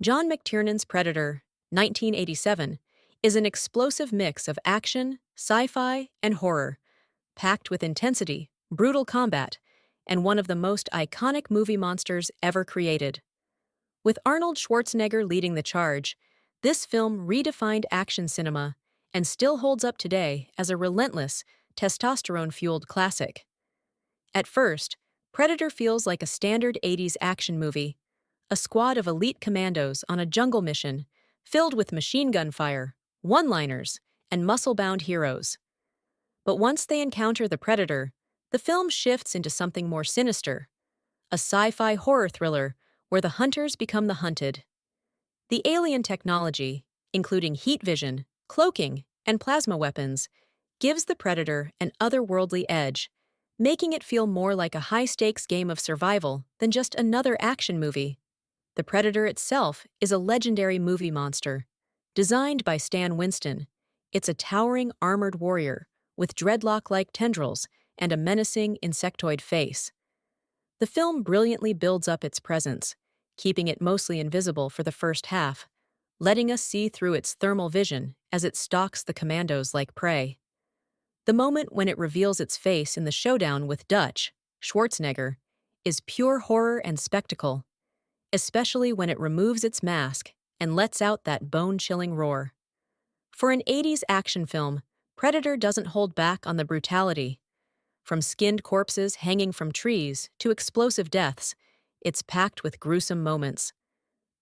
John McTiernan's Predator, 1987, is an explosive mix of action, sci-fi, and horror, packed with intensity, brutal combat, and one of the most iconic movie monsters ever created. With Arnold Schwarzenegger leading the charge, this film redefined action cinema and still holds up today as a relentless, testosterone-fueled classic. At first, Predator feels like a standard 80s action movie, a squad of elite commandos on a jungle mission, filled with machine gun fire, one-liners, and muscle-bound heroes. But once they encounter the Predator, the film shifts into something more sinister, a sci-fi horror thriller where the hunters become the hunted. The alien technology, including heat vision, cloaking, and plasma weapons, gives the Predator an otherworldly edge, making it feel more like a high-stakes game of survival than just another action movie. The Predator itself is a legendary movie monster. Designed by Stan Winston, it's a towering armored warrior with dreadlock-like tendrils and a menacing insectoid face. The film brilliantly builds up its presence, keeping it mostly invisible for the first half, letting us see through its thermal vision as it stalks the commandos like prey. The moment when it reveals its face in the showdown with Dutch, Schwarzenegger, is pure horror and spectacle, especially when it removes its mask and lets out that bone-chilling roar. For an 80s action film, Predator doesn't hold back on the brutality. From skinned corpses hanging from trees to explosive deaths, it's packed with gruesome moments.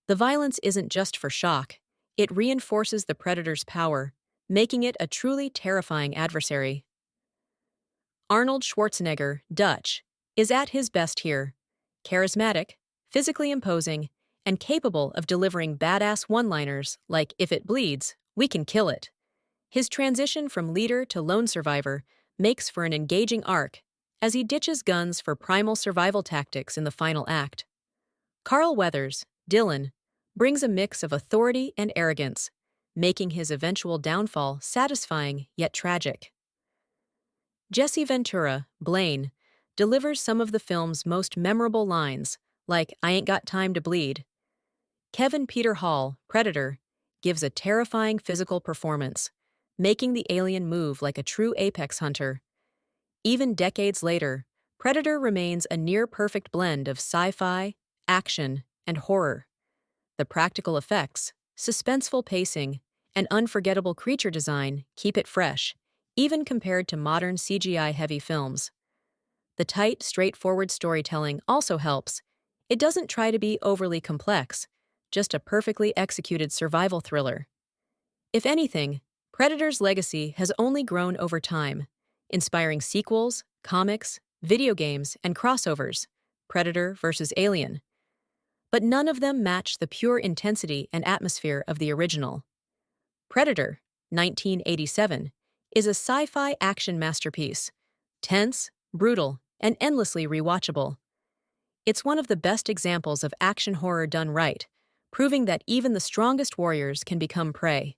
The violence isn't just for shock, it reinforces the Predator's power, making it a truly terrifying adversary. Arnold Schwarzenegger, Dutch, is at his best here. Charismatic, physically imposing, and capable of delivering badass one-liners like, "If it bleeds, we can kill it." His transition from leader to lone survivor makes for an engaging arc as he ditches guns for primal survival tactics in the final act. Carl Weathers, Dylan, brings a mix of authority and arrogance, making his eventual downfall satisfying yet tragic. Jesse Ventura, Blaine, delivers some of the film's most memorable lines, like "I ain't got time to bleed." Kevin Peter Hall, Predator, gives a terrifying physical performance, making the alien move like a true apex hunter. Even decades later, Predator remains a near-perfect blend of sci-fi, action, and horror. The practical effects, suspenseful pacing, and unforgettable creature design keep it fresh, even compared to modern CGI-heavy films. The tight, straightforward storytelling also helps. It doesn't try to be overly complex, just a perfectly executed survival thriller. If anything, Predator's legacy has only grown over time, inspiring sequels, comics, video games, and crossovers, Predator versus Alien. But none of them match the pure intensity and atmosphere of the original. Predator, 1987, is a sci-fi action masterpiece, tense, brutal, and endlessly rewatchable. It's one of the best examples of action horror done right, proving that even the strongest warriors can become prey.